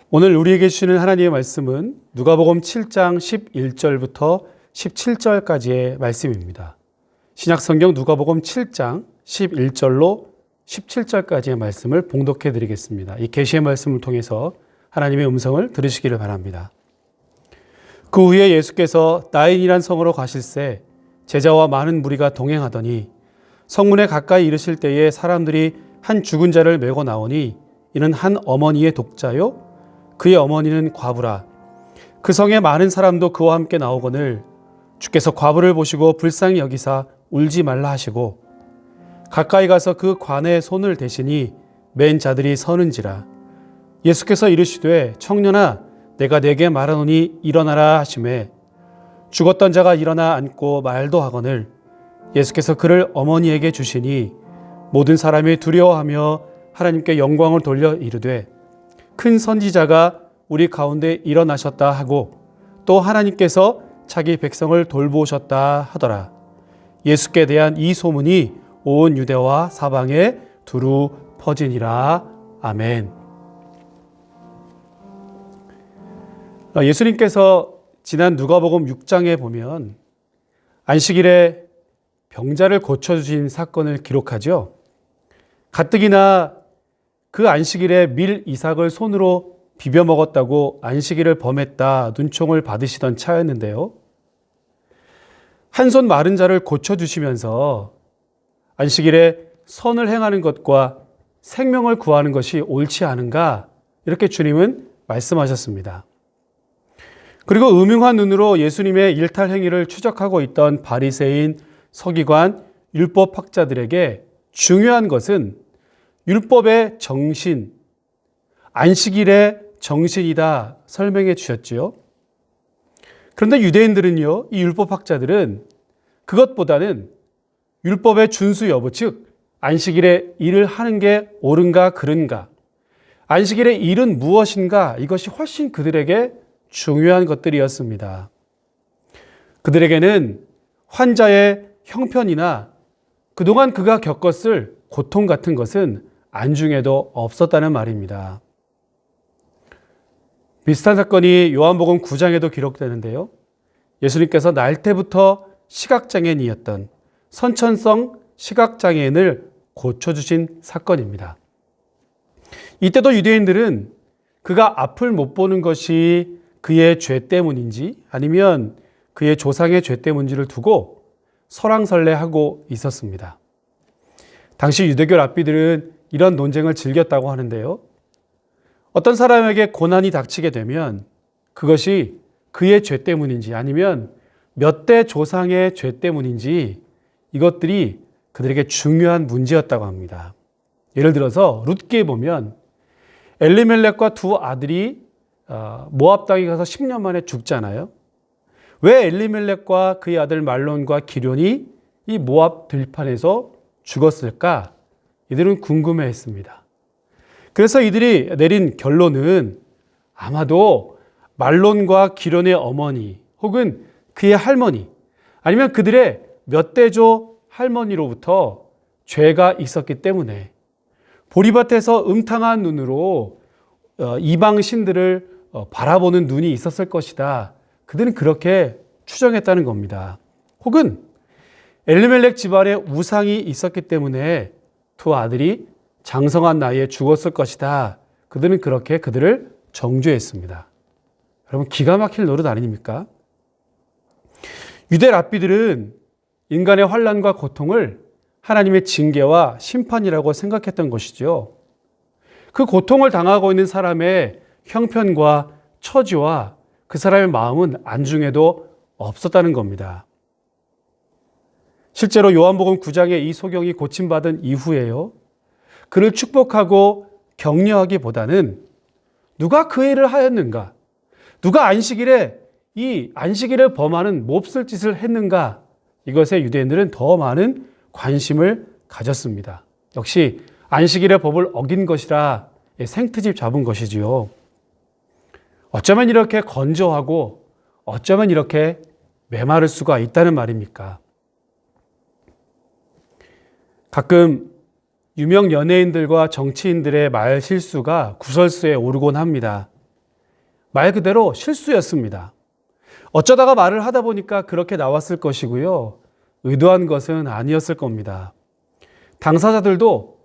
오늘 우리에게 주시는 하나님의 말씀은 누가복음 7장 11절부터 17절까지의 말씀입니다. 신약성경 누가복음 7장 11절로 17절까지의 말씀을 봉독해 드리겠습니다. 이 계시의 말씀을 통해서 하나님의 음성을 들으시기를 바랍니다. 그 후에 예수께서 나인이란 성으로 가실새 제자와 많은 무리가 동행하더니 성문에 가까이 이르실 때에 사람들이 한 죽은 자를 메고 나오니 이는 한 어머니의 독자요 그의 어머니는 과부라. 그 성에 많은 사람도 그와 함께 나오거늘 주께서 과부를 보시고 불쌍히 여기사 울지 말라 하시고 가까이 가서 그 관에 손을 대시니 맨 자들이 서는지라. 예수께서 이르시되 청년아 내가 네게 말하노니 일어나라 하시매 죽었던 자가 일어나 앉고 말도 하거늘 예수께서 그를 어머니에게 주시니 모든 사람이 두려워하며 하나님께 영광을 돌려 이르되 큰 선지자가 우리 가운데 일어나셨다 하고 또 하나님께서 자기 백성을 돌보셨다 하더라. 예수께 대한 이 소문이 온 유대와 사방에 두루 퍼지니라. 아멘. 예수님께서 지난 누가복음 6장에 보면 안식일에 병자를 고쳐주신 사건을 기록하죠. 가뜩이나 그 안식일에 밀 이삭을 손으로 비벼 먹었다고 안식일을 범했다 눈총을 받으시던 차였는데요. 한 손 마른 자를 고쳐주시면서 안식일에 선을 행하는 것과 생명을 구하는 것이 옳지 않은가 이렇게 주님은 말씀하셨습니다. 그리고 음흉한 눈으로 예수님의 일탈 행위를 추적하고 있던 바리새인, 서기관, 율법학자들에게 중요한 것은 율법의 정신, 안식일의 정신이다 설명해 주셨지요. 그런데 유대인들은요, 이 율법학자들은 그것보다는 율법의 준수 여부, 즉 안식일에 일을 하는 게 옳은가 그른가, 안식일의 일은 무엇인가, 이것이 훨씬 그들에게 중요한 것들이었습니다. 그들에게는 환자의 형편이나 그동안 그가 겪었을 고통 같은 것은 안중에도 없었다는 말입니다. 비슷한 사건이 요한복음 9장에도 기록되는데요. 예수님께서 날 때부터 시각장애인이었던 선천성 시각장애인을 고쳐주신 사건입니다. 이때도 유대인들은 그가 앞을 못 보는 것이 그의 죄 때문인지 아니면 그의 조상의 죄 때문인지를 두고 설왕설래하고 있었습니다. 당시 유대교 랍비들은 이런 논쟁을 즐겼다고 하는데요. 어떤 사람에게 고난이 닥치게 되면 그것이 그의 죄 때문인지 아니면 몇 대 조상의 죄 때문인지 이것들이 그들에게 중요한 문제였다고 합니다. 예를 들어서 룻기에 보면 엘리멜렉과 두 아들이 모압 땅에 가서 10년 만에 죽잖아요. 왜 엘리멜렉과 그의 아들 말론과 기럯이 이 모압 들판에서 죽었을까? 이들은 궁금해했습니다. 그래서 이들이 내린 결론은 아마도 말론과 기럯의 어머니 혹은 그의 할머니 아니면 그들의 몇 대조 할머니로부터 죄가 있었기 때문에 보리밭에서 음탕한 눈으로 이방 신들을 바라보는 눈이 있었을 것이다. 그들은 그렇게 추정했다는 겁니다. 혹은 엘리멜렉 집안에 우상이 있었기 때문에 두 아들이 장성한 나이에 죽었을 것이다. 그들은 그렇게 그들을 정죄했습니다. 여러분 기가 막힐 노릇 아닙니까? 유대 랍비들은 인간의 환난과 고통을 하나님의 징계와 심판이라고 생각했던 것이죠. 그 고통을 당하고 있는 사람의 형편과 처지와 그 사람의 마음은 안중에도 없었다는 겁니다. 실제로 요한복음 9장의 이 소경이 고침받은 이후에요. 그를 축복하고 격려하기보다는 누가 그 일을 하였는가? 누가 안식일에 이 안식일을 범하는 몹쓸 짓을 했는가? 이것에 유대인들은 더 많은 관심을 가졌습니다. 역시 안식일의 법을 어긴 것이라 생트집 잡은 것이지요. 어쩌면 이렇게 건조하고 어쩌면 이렇게 메마를 수가 있다는 말입니까? 가끔 유명 연예인들과 정치인들의 말 실수가 구설수에 오르곤 합니다. 말 그대로 실수였습니다. 어쩌다가 말을 하다 보니까 그렇게 나왔을 것이고요. 의도한 것은 아니었을 겁니다. 당사자들도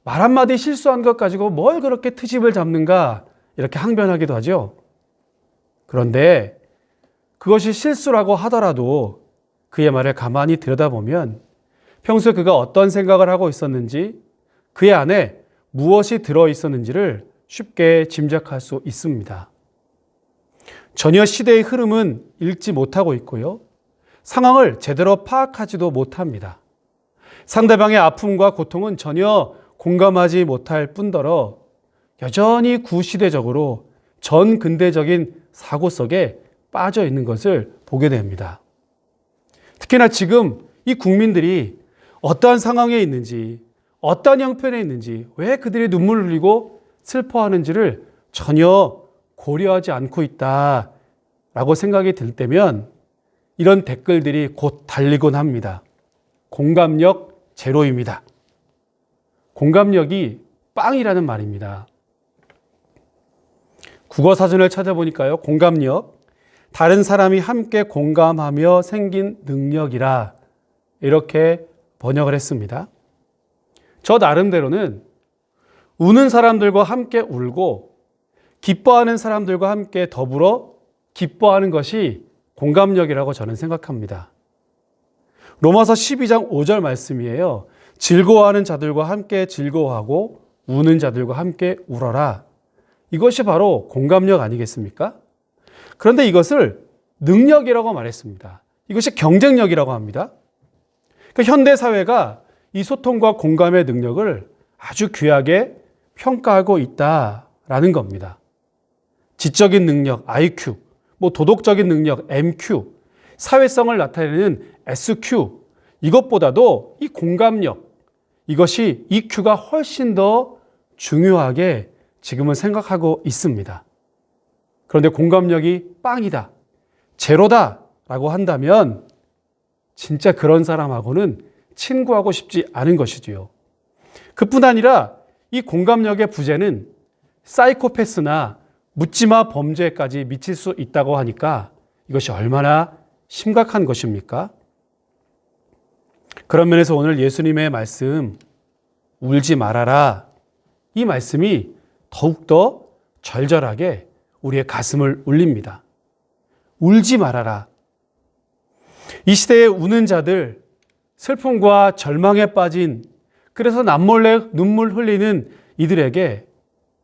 말 한마디 실수한 것 가지고 뭘 그렇게 트집을 잡는가 이렇게 항변하기도 하죠. 그런데 그것이 실수라고 하더라도 그의 말을 가만히 들여다보면 평소에 그가 어떤 생각을 하고 있었는지, 그의 안에 무엇이 들어있었는지를 쉽게 짐작할 수 있습니다. 전혀 시대의 흐름은 읽지 못하고 있고요. 상황을 제대로 파악하지도 못합니다. 상대방의 아픔과 고통은 전혀 공감하지 못할 뿐더러 여전히 구시대적으로 전근대적인 사고 속에 빠져 있는 것을 보게 됩니다. 특히나 지금 이 국민들이 어떠한 상황에 있는지, 어떠한 형편에 있는지, 왜 그들이 눈물을 흘리고 슬퍼하는지를 전혀 고려하지 않고 있다라고 생각이 들 때면 이런 댓글들이 곧 달리곤 합니다. 공감력 제로입니다. 공감력이 빵이라는 말입니다. 국어사전을 찾아보니까요, 공감력, 다른 사람이 함께 공감하며 생긴 능력이라 이렇게 번역을 했습니다. 저 나름대로는 우는 사람들과 함께 울고 기뻐하는 사람들과 함께 더불어 기뻐하는 것이 공감력이라고 저는 생각합니다. 로마서 12장 5절 말씀이에요. 즐거워하는 자들과 함께 즐거워하고 우는 자들과 함께 울어라. 이것이 바로 공감력 아니겠습니까? 그런데 이것을 능력이라고 말했습니다. 이것이 경쟁력이라고 합니다. 그러니까 현대 사회가 이 소통과 공감의 능력을 아주 귀하게 평가하고 있다라는 겁니다. 지적인 능력 IQ, 도덕적인 능력 MQ, 사회성을 나타내는 SQ, 이것보다도 이 공감력, 이것이 EQ가 훨씬 더 중요하게 지금은 생각하고 있습니다. 그런데 공감력이 빵이다, 제로다 라고 한다면 진짜 그런 사람하고는 친구하고 싶지 않은 것이지요. 그뿐 아니라 이 공감력의 부재는 사이코패스나 묻지마 범죄까지 미칠 수 있다고 하니까 이것이 얼마나 심각한 것입니까? 그런 면에서 오늘 예수님의 말씀, 울지 말아라, 이 말씀이 더욱더 절절하게 우리의 가슴을 울립니다. 울지 말아라. 이 시대에 우는 자들, 슬픔과 절망에 빠진, 그래서 남몰래 눈물 흘리는 이들에게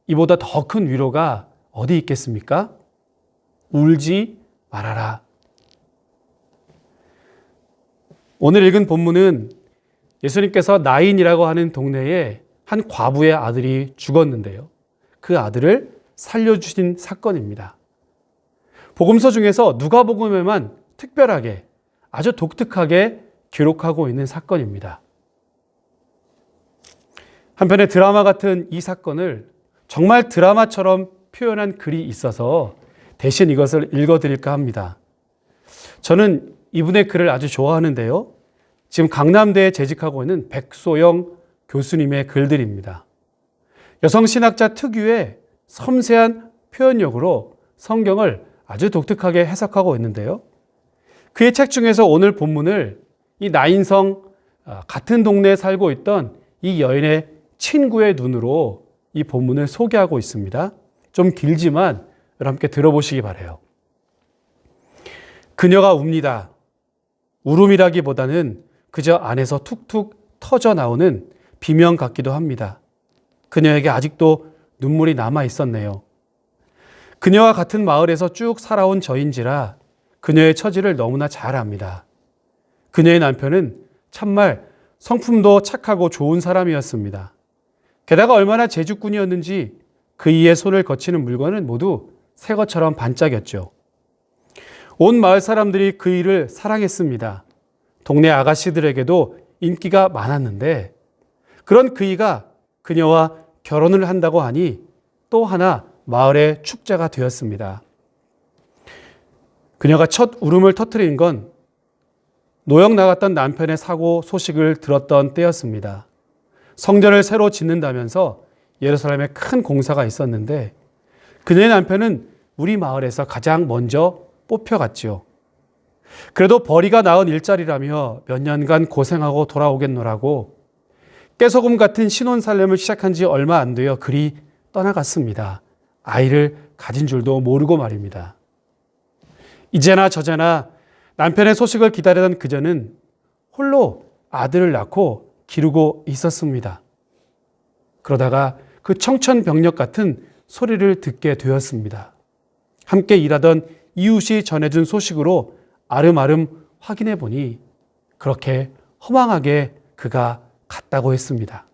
이보다 더 큰 위로가 어디 있겠습니까? 울지 말아라. 오늘 읽은 본문은 예수님께서 나인이라고 하는 동네에 한 과부의 아들이 죽었는데요. 그 아들을 살려주신 사건입니다. 복음서 중에서 누가복음에만 특별하게 아주 독특하게 기록하고 있는 사건입니다. 한편의 드라마 같은 이 사건을 정말 드라마처럼 표현한 글이 있어서 대신 이것을 읽어드릴까 합니다. 저는 이분의 글을 아주 좋아하는데요. 지금 강남대에 재직하고 있는 백소영 교수님의 글들입니다. 여성신학자 특유의 섬세한 표현력으로 성경을 아주 독특하게 해석하고 있는데요. 그의 책 중에서 오늘 본문을 이 나인성 같은 동네에 살고 있던 이 여인의 친구의 눈으로 이 본문을 소개하고 있습니다. 좀 길지만 함께 들어보시기 바라요. 그녀가 웁니다. 울음이라기보다는 그저 안에서 툭툭 터져 나오는 비명 같기도 합니다. 그녀에게 아직도 눈물이 남아 있었네요. 그녀와 같은 마을에서 쭉 살아온 저인지라 그녀의 처지를 너무나 잘 압니다. 그녀의 남편은 참말 성품도 착하고 좋은 사람이었습니다. 게다가 얼마나 재주꾼이었는지 그이의 손을 거치는 물건은 모두 새 것처럼 반짝였죠. 온 마을 사람들이 그이를 사랑했습니다. 동네 아가씨들에게도 인기가 많았는데 그런 그이가 그녀와 결혼을 한다고 하니 또 하나 마을의 축제가 되었습니다. 그녀가 첫 울음을 터뜨린 건 노역 나갔던 남편의 사고 소식을 들었던 때였습니다. 성전을 새로 짓는다면서 예루살렘에 큰 공사가 있었는데 그녀의 남편은 우리 마을에서 가장 먼저 뽑혀갔지요. 그래도 벌이가 낳은 일자리라며 몇 년간 고생하고 돌아오겠노라고 깨소금 같은 신혼살림을 시작한 지 얼마 안 되어 그리 떠나갔습니다. 아이를 가진 줄도 모르고 말입니다. 이제나 저제나 남편의 소식을 기다리던 그저는 홀로 아들을 낳고 기르고 있었습니다. 그러다가 그 청천벽력 같은 소리를 듣게 되었습니다. 함께 일하던 이웃이 전해준 소식으로 아름아름 확인해 보니 그렇게 허망하게 그가 갔다고 했습니다.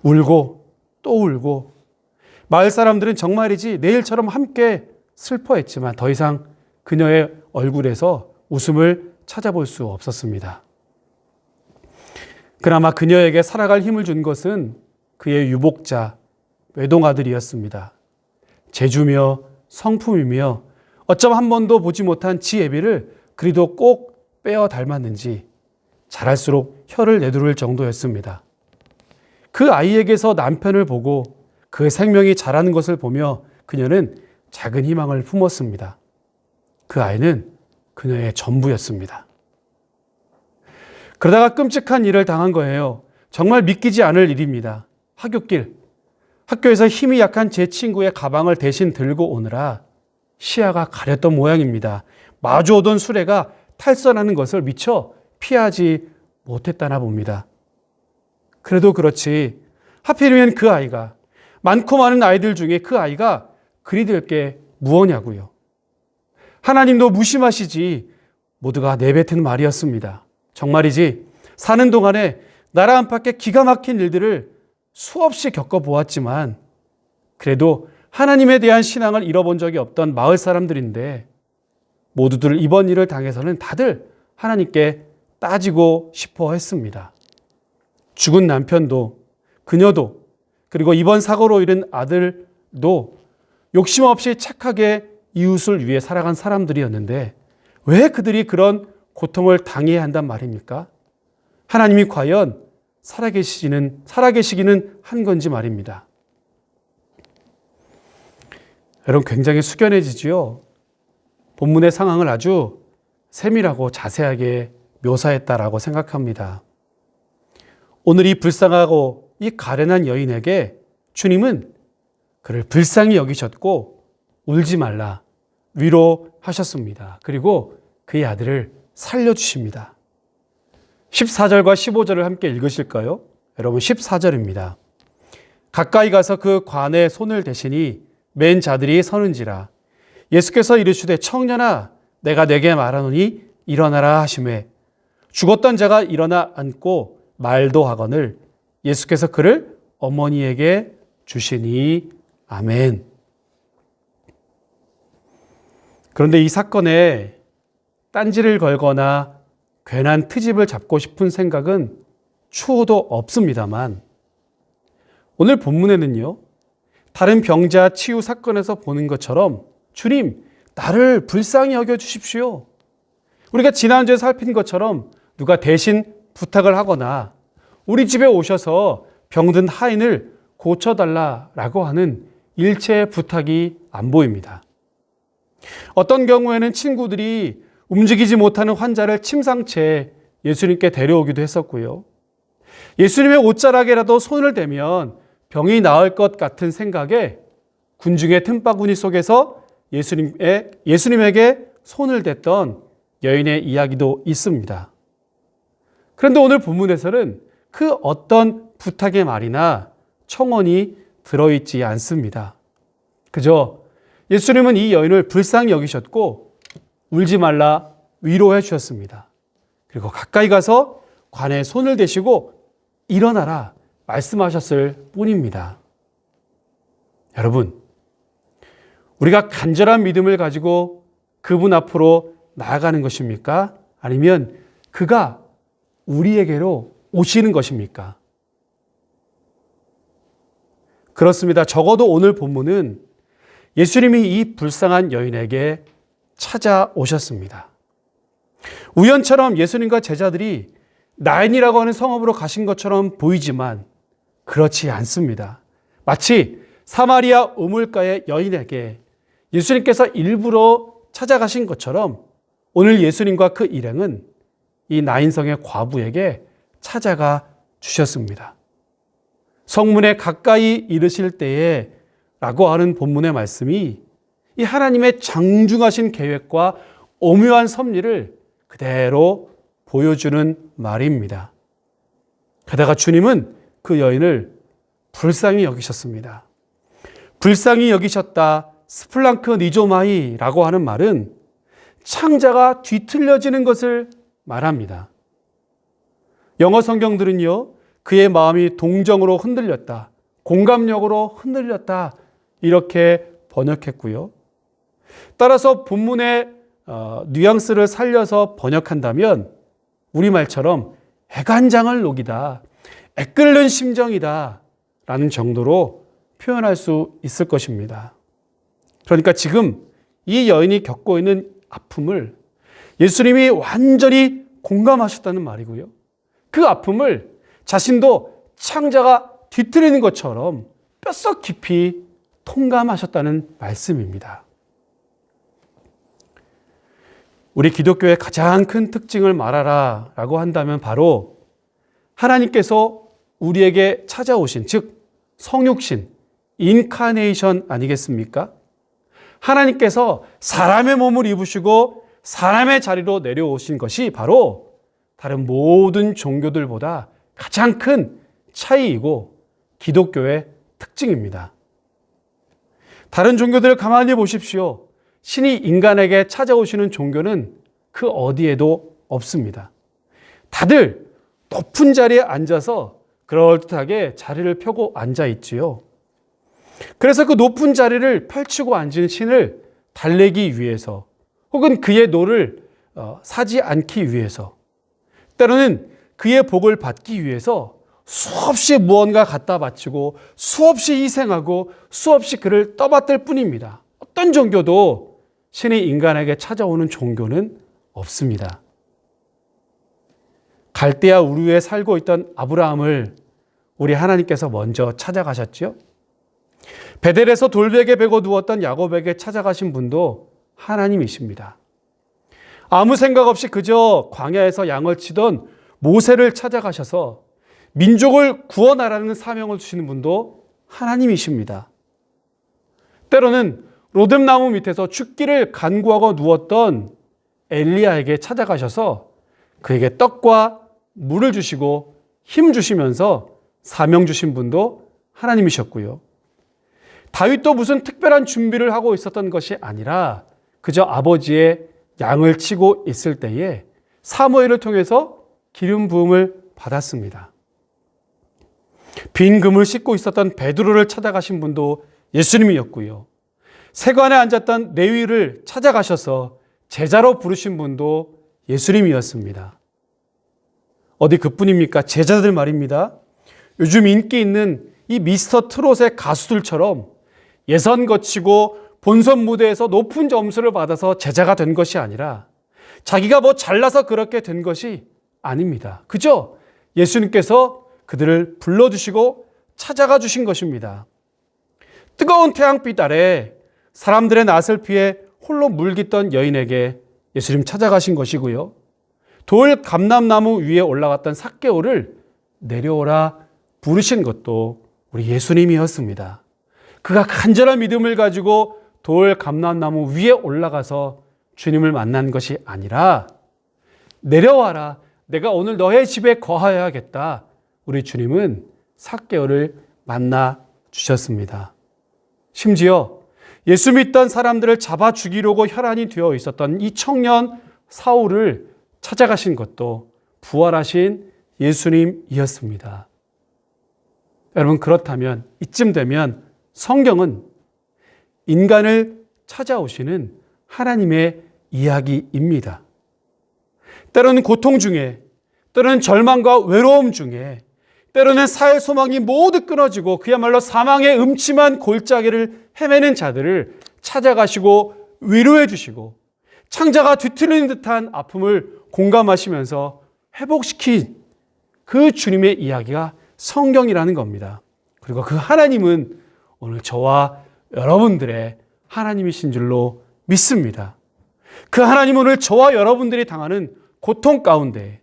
울고 또 울고 마을 사람들은 정말이지 내일처럼 함께 슬퍼했지만 더 이상 그녀의 얼굴에서 웃음을 찾아볼 수 없었습니다. 그나마 그녀에게 살아갈 힘을 준 것은 그의 유복자, 외동아들이었습니다. 재주며 성품이며 어쩜 한 번도 보지 못한 지 애비를 그리도 꼭 빼어 닮았는지 자랄수록 혀를 내두를 정도였습니다. 그 아이에게서 남편을 보고 그의 생명이 자라는 것을 보며 그녀는 작은 희망을 품었습니다. 그 아이는 그녀의 전부였습니다. 그러다가 끔찍한 일을 당한 거예요. 정말 믿기지 않을 일입니다. 학교에서 힘이 약한 제 친구의 가방을 대신 들고 오느라 시야가 가렸던 모양입니다. 마주오던 수레가 탈선하는 것을 미처 피하지 못했다나 봅니다. 그래도 그렇지 하필이면 그 아이가, 많고 많은 아이들 중에 그 아이가 그리 될 게 무엇냐고요. 하나님도 무심하시지 모두가 내뱉은 말이었습니다. 정말이지 사는 동안에 나라 안팎의 기가 막힌 일들을 수없이 겪어보았지만 그래도 하나님에 대한 신앙을 잃어본 적이 없던 마을 사람들인데 모두들 이번 일을 당해서는 다들 하나님께 따지고 싶어 했습니다. 죽은 남편도 그녀도 그리고 이번 사고로 잃은 아들도 욕심 없이 착하게 이웃을 위해 살아간 사람들이었는데 왜 그들이 그런 고통을 당해야 한단 말입니까? 하나님이 과연 살아계시기는 한 건지 말입니다. 여러분 굉장히 숙연해지지요. 본문의 상황을 아주 세밀하고 자세하게 묘사했다라고 생각합니다. 오늘 이 불쌍하고 이 가련한 여인에게 주님은 그를 불쌍히 여기셨고 울지 말라 위로하셨습니다. 그리고 그의 아들을 살려주십니다. 14절과 15절을 함께 읽으실까요? 여러분 14절입니다. 가까이 가서 그 관에 손을 대시니 맨 자들이 서는지라 예수께서 이르시되 청년아 내가 내게 말하노니 일어나라 하시매 죽었던 자가 일어나 앉고 말도 하거늘 예수께서 그를 어머니에게 주시니 아멘. 그런데 이 사건에 딴지를 걸거나 괜한 트집을 잡고 싶은 생각은 추호도 없습니다만 오늘 본문에는요, 다른 병자 치유 사건에서 보는 것처럼 주님, 나를 불쌍히 여겨주십시오. 우리가 지난주에 살핀 것처럼 누가 대신 부탁을 하거나 우리 집에 오셔서 병든 하인을 고쳐달라라고 하는 일체의 부탁이 안 보입니다. 어떤 경우에는 친구들이 움직이지 못하는 환자를 침상채 예수님께 데려오기도 했었고요. 예수님의 옷자락에라도 손을 대면 병이 나을 것 같은 생각에 군중의 틈바구니 속에서 예수님에게 손을 댔던 여인의 이야기도 있습니다. 그런데 오늘 본문에서는 그 어떤 부탁의 말이나 청원이 들어있지 않습니다. 그저 예수님은 이 여인을 불쌍히 여기셨고 울지 말라 위로해 주셨습니다. 그리고 가까이 가서 관에 손을 대시고 일어나라 말씀하셨을 뿐입니다. 여러분, 우리가 간절한 믿음을 가지고 그분 앞으로 나아가는 것입니까? 아니면 그가 우리에게로 오시는 것입니까? 그렇습니다. 적어도 오늘 본문은 예수님이 이 불쌍한 여인에게 찾아오셨습니다. 우연처럼 예수님과 제자들이 나인이라고 하는 성읍으로 가신 것처럼 보이지만 그렇지 않습니다. 마치 사마리아 우물가의 여인에게 예수님께서 일부러 찾아가신 것처럼 오늘 예수님과 그 일행은 이 나인성의 과부에게 찾아가 주셨습니다. 성문에 가까이 이르실 때에 라고 하는 본문의 말씀이 이 하나님의 장중하신 계획과 오묘한 섭리를 그대로 보여주는 말입니다. 게다가 주님은 그 여인을 불쌍히 여기셨습니다. 불쌍히 여기셨다 스플랑크 니조마이라고 하는 말은 창자가 뒤틀려지는 것을 말합니다. 영어 성경들은요, 그의 마음이 동정으로 흔들렸다, 공감력으로 흔들렸다 이렇게 번역했고요. 따라서 본문의 뉘앙스를 살려서 번역한다면 우리말처럼 애간장을 녹이다, 애끓는 심정이다 라는 정도로 표현할 수 있을 것입니다. 그러니까 지금 이 여인이 겪고 있는 아픔을 예수님이 완전히 공감하셨다는 말이고요. 그 아픔을 자신도 창자가 뒤틀리는 것처럼 뼛속 깊이 통감하셨다는 말씀입니다. 우리 기독교의 가장 큰 특징을 말하라 라고 한다면 바로 하나님께서 우리에게 찾아오신, 즉 성육신, 인카네이션 아니겠습니까? 하나님께서 사람의 몸을 입으시고 사람의 자리로 내려오신 것이 바로 다른 모든 종교들보다 가장 큰 차이이고 기독교의 특징입니다. 다른 종교들을 가만히 보십시오. 신이 인간에게 찾아오시는 종교는 그 어디에도 없습니다. 다들 높은 자리에 앉아서 그럴듯하게 자리를 펴고 앉아 있지요. 그래서 그 높은 자리를 펼치고 앉은 신을 달래기 위해서 혹은 그의 노를 사지 않기 위해서 때로는 그의 복을 받기 위해서 수없이 무언가 갖다 바치고 수없이 희생하고 수없이 그를 떠받들 뿐입니다. 어떤 종교도 신이 인간에게 찾아오는 종교는 없습니다. 갈대아 우르에 살고 있던 아브라함을 우리 하나님께서 먼저 찾아가셨죠. 베델에서 돌베개 베고 누웠던 야곱에게 찾아가신 분도 하나님이십니다. 아무 생각 없이 그저 광야에서 양을 치던 모세를 찾아가셔서 민족을 구원하라는 사명을 주시는 분도 하나님이십니다. 때로는 로뎀나무 밑에서 죽기를 간구하고 누웠던 엘리야에게 찾아가셔서 그에게 떡과 물을 주시고 힘 주시면서 사명 주신 분도 하나님이셨고요. 다윗도 무슨 특별한 준비를 하고 있었던 것이 아니라 그저 아버지의 양을 치고 있을 때에 사무엘을 통해서 기름 부음을 받았습니다. 빈 금을 씻고 있었던 베드로를 찾아가신 분도 예수님이었고요. 세관에 앉았던 레위를 찾아가셔서 제자로 부르신 분도 예수님이었습니다. 어디 그뿐입니까? 제자들 말입니다. 요즘 인기 있는 이 미스터 트롯의 가수들처럼 예선 거치고 본선 무대에서 높은 점수를 받아서 제자가 된 것이 아니라 자기가 뭐 잘나서 그렇게 된 것이 아닙니다. 그죠? 예수님께서 그들을 불러주시고 찾아가 주신 것입니다. 뜨거운 태양빛 아래 사람들의 낯을 피해 홀로 물깃던 여인에게 예수님 찾아가신 것이고요. 돌 감람나무 위에 올라갔던 삭개오를 내려오라 부르신 것도 우리 예수님이었습니다. 그가 간절한 믿음을 가지고 돌 감람나무 위에 올라가서 주님을 만난 것이 아니라 내려와라, 내가 오늘 너의 집에 거하여야겠다. 우리 주님은 삭개오를 만나 주셨습니다. 심지어 예수 믿던 사람들을 잡아 죽이려고 혈안이 되어 있었던 이 청년 사울을 찾아가신 것도 부활하신 예수님이었습니다. 여러분, 그렇다면 이쯤 되면 성경은 인간을 찾아오시는 하나님의 이야기입니다. 때로는 고통 중에, 때로는 절망과 외로움 중에, 때로는 사회 소망이 모두 끊어지고 그야말로 사망의 음침한 골짜기를 헤매는 자들을 찾아가시고 위로해 주시고 창자가 뒤틀리는 듯한 아픔을 공감하시면서 회복시킨 그 주님의 이야기가 성경이라는 겁니다. 그리고 그 하나님은 오늘 저와 여러분들의 하나님이신 줄로 믿습니다. 그 하나님은 오늘 저와 여러분들이 당하는 고통 가운데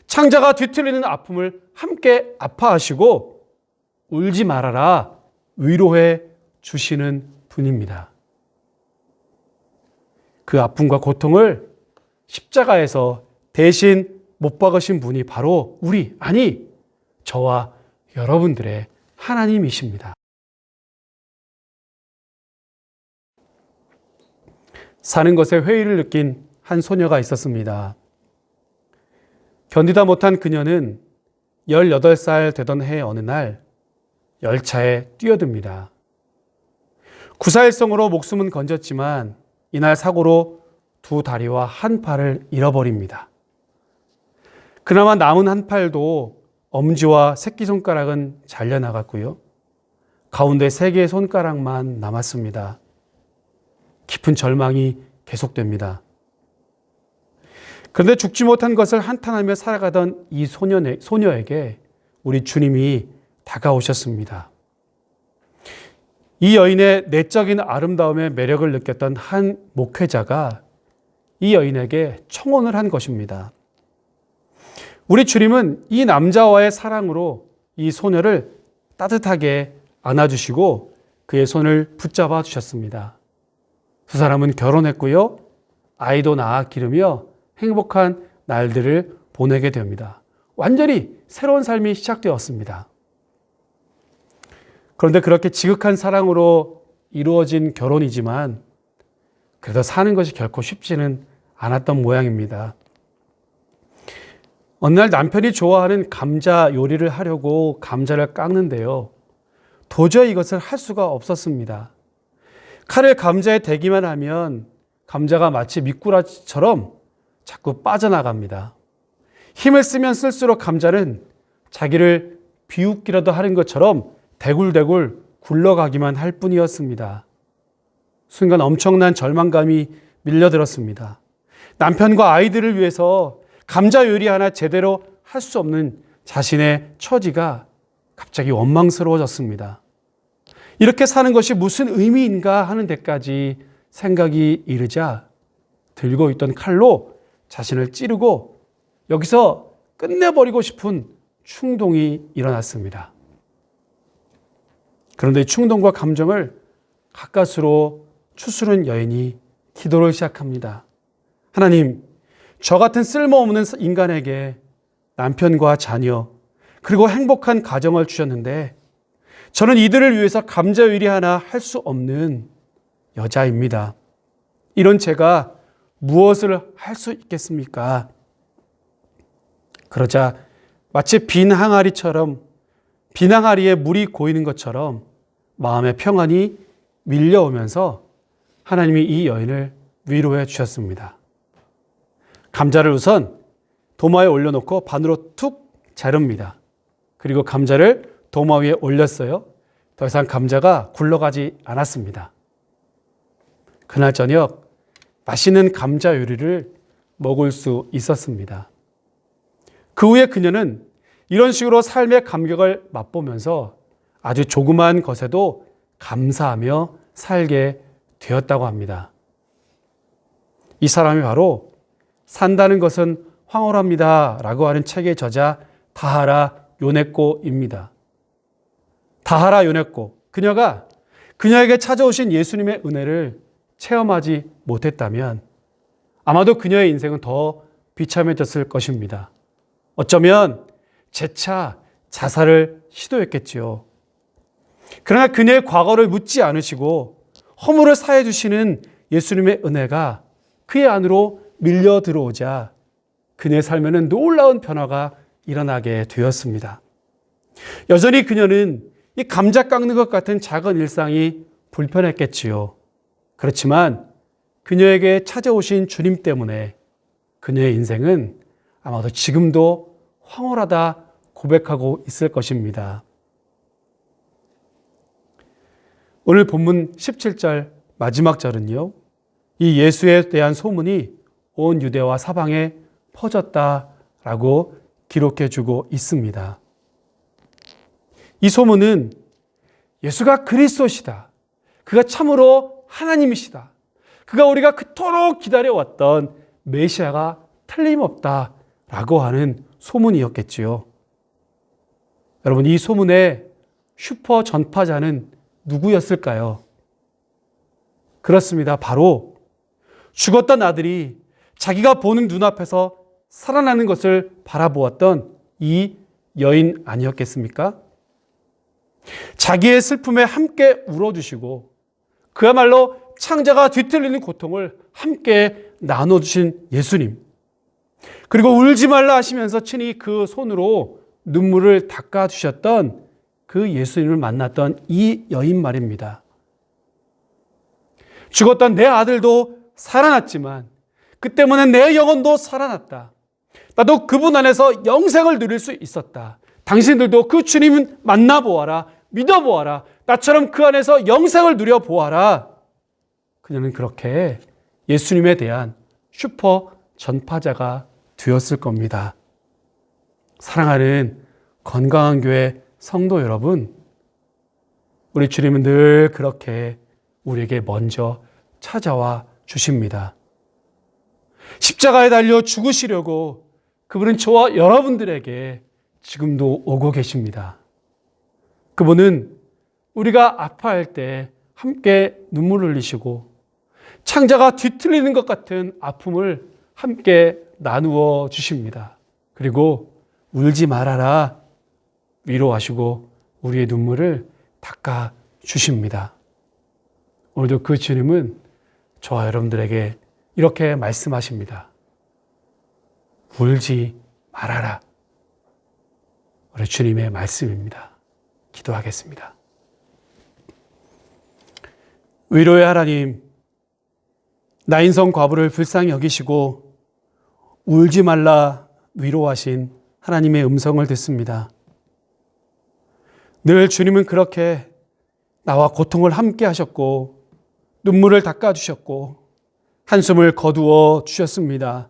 창자가 뒤틀리는 아픔을 함께 아파하시고 울지 말아라 위로해 주시는 분입니다. 그 아픔과 고통을 십자가에서 대신 못 박으신 분이 바로 저와 여러분들의 하나님이십니다. 사는 것에 회의를 느낀 한 소녀가 있었습니다. 견디다 못한 그녀는 18살 되던 해 어느 날 열차에 뛰어듭니다. 구사일성으로 목숨은 건졌지만 이날 사고로 두 다리와 한 팔을 잃어버립니다. 그나마 남은 한 팔도 엄지와 새끼손가락은 잘려나갔고요. 가운데 3개의 손가락만 남았습니다. 깊은 절망이 계속됩니다. 그런데 죽지 못한 것을 한탄하며 살아가던 이 소녀에게 우리 주님이 다가오셨습니다. 이 여인의 내적인 아름다움의 매력을 느꼈던 한 목회자가 이 여인에게 청혼을 한 것입니다. 우리 주님은 이 남자와의 사랑으로 이 소녀를 따뜻하게 안아주시고 그의 손을 붙잡아 주셨습니다. 두 사람은 결혼했고요. 아이도 낳아 기르며 행복한 날들을 보내게 됩니다. 완전히 새로운 삶이 시작되었습니다. 그런데 그렇게 지극한 사랑으로 이루어진 결혼이지만 그래도 사는 것이 결코 쉽지는 않았던 모양입니다. 어느 날 남편이 좋아하는 감자 요리를 하려고 감자를 깎는데요. 도저히 이것을 할 수가 없었습니다. 칼을 감자에 대기만 하면 감자가 마치 미꾸라지처럼 자꾸 빠져나갑니다. 힘을 쓰면 쓸수록 감자는 자기를 비웃기라도 하는 것처럼 대굴대굴 굴러가기만 할 뿐이었습니다. 순간 엄청난 절망감이 밀려들었습니다. 남편과 아이들을 위해서 감자 요리 하나 제대로 할 수 없는 자신의 처지가 갑자기 원망스러워졌습니다. 이렇게 사는 것이 무슨 의미인가 하는 데까지 생각이 이르자 들고 있던 칼로 자신을 찌르고 여기서 끝내버리고 싶은 충동이 일어났습니다. 그런데 이 충동과 감정을 가까스로 추스른 여인이 기도를 시작합니다. 하나님, 저 같은 쓸모없는 인간에게 남편과 자녀 그리고 행복한 가정을 주셨는데 저는 이들을 위해서 감자 요리 하나 할 수 없는 여자입니다. 이런 제가 무엇을 할 수 있겠습니까? 그러자 마치 빈 항아리에 물이 고이는 것처럼 마음의 평안이 밀려오면서 하나님이 이 여인을 위로해 주셨습니다. 감자를 우선 도마 위에 올려놓고 반으로 툭 자릅니다. 그리고 감자를 도마 위에 올렸어요. 더 이상 감자가 굴러가지 않았습니다. 그날 저녁 맛있는 감자 요리를 먹을 수 있었습니다. 그 후에 그녀는 이런 식으로 삶의 감격을 맛보면서 아주 조그마한 것에도 감사하며 살게 되었다고 합니다. 이 사람이 바로 산다는 것은 황홀합니다 라고 하는 책의 저자 다하라 요네코입니다. 다하라 요네코, 그녀가 그녀에게 찾아오신 예수님의 은혜를 체험하지 못했다면 아마도 그녀의 인생은 더 비참해졌을 것입니다. 어쩌면 재차 자살을 시도했겠지요. 그러나 그녀의 과거를 묻지 않으시고 허물을 사해 주시는 예수님의 은혜가 그의 안으로 밀려 들어오자 그녀의 삶에는 놀라운 변화가 일어나게 되었습니다. 여전히 그녀는 이 감자 깎는 것 같은 작은 일상이 불편했겠지요. 그렇지만 그녀에게 찾아오신 주님 때문에 그녀의 인생은 아마도 지금도 황홀하다 고백하고 있을 것입니다. 오늘 본문 17절 마지막 절은요, 이 예수에 대한 소문이 온 유대와 사방에 퍼졌다라고 기록해 주고 있습니다. 이 소문은 예수가 그리스도시다, 그가 참으로 하나님이시다. 그가 우리가 그토록 기다려왔던 메시아가 틀림없다라고 하는 소문이었겠지요. 여러분, 이 소문의 슈퍼 전파자는 누구였을까요? 그렇습니다. 바로 죽었던 아들이 자기가 보는 눈앞에서 살아나는 것을 바라보았던 이 여인 아니었겠습니까? 자기의 슬픔에 함께 울어주시고 그야말로 창자가 뒤틀리는 고통을 함께 나눠주신 예수님, 그리고 울지 말라 하시면서 친히 그 손으로 눈물을 닦아주셨던 그 예수님을 만났던 이 여인 말입니다. 죽었던 내 아들도 살아났지만 그 때문에 내 영혼도 살아났다. 나도 그분 안에서 영생을 누릴 수 있었다. 당신들도 그 주님 만나보아라. 믿어보아라. 나처럼 그 안에서 영생을 누려보아라. 그녀는 그렇게 예수님에 대한 슈퍼 전파자가 되었을 겁니다. 사랑하는 건강한 교회 성도 여러분, 우리 주님은 늘 그렇게 우리에게 먼저 찾아와 주십니다. 십자가에 달려 죽으시려고 그분은 저와 여러분들에게 지금도 오고 계십니다. 그분은 우리가 아파할 때 함께 눈물을 흘리시고 창자가 뒤틀리는 것 같은 아픔을 함께 나누어 주십니다. 그리고 울지 말아라 위로하시고 우리의 눈물을 닦아 주십니다. 오늘도 그 주님은 저와 여러분들에게 이렇게 말씀하십니다. 울지 말아라. 우리 주님의 말씀입니다. 기도하겠습니다. 위로의 하나님, 나인성 과부를 불쌍히 여기시고 울지 말라 위로하신 하나님의 음성을 듣습니다. 늘 주님은 그렇게 나와 고통을 함께 하셨고 눈물을 닦아주셨고 한숨을 거두어 주셨습니다.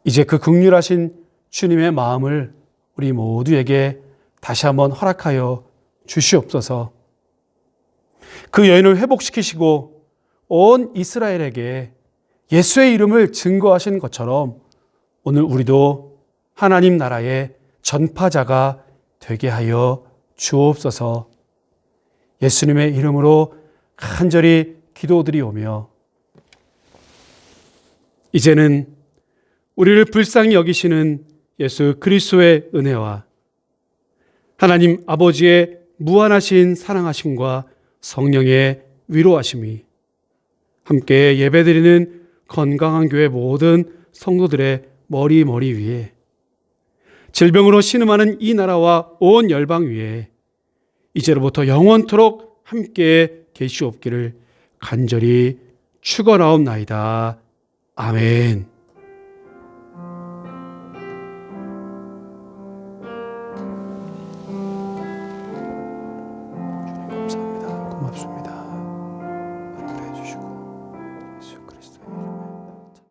이제 그 긍휼하신 주님의 마음을 우리 모두에게 다시 한번 허락하여 주시옵소서. 그 여인을 회복시키시고 온 이스라엘에게 예수의 이름을 증거하신 것처럼 오늘 우리도 하나님 나라의 전파자가 되게 하여 주옵소서. 예수님의 이름으로 간절히 기도드리오며 이제는 우리를 불쌍히 여기시는 예수 그리스도의 은혜와 하나님 아버지의 무한하신 사랑하심과 성령의 위로하심이 함께 예배드리는 건강한 교회 모든 성도들의 머리 위에 질병으로 신음하는 이 나라와 온 열방 위에 이제로부터 영원토록 함께 계시옵기를 간절히 축원하옵나이다. 아멘.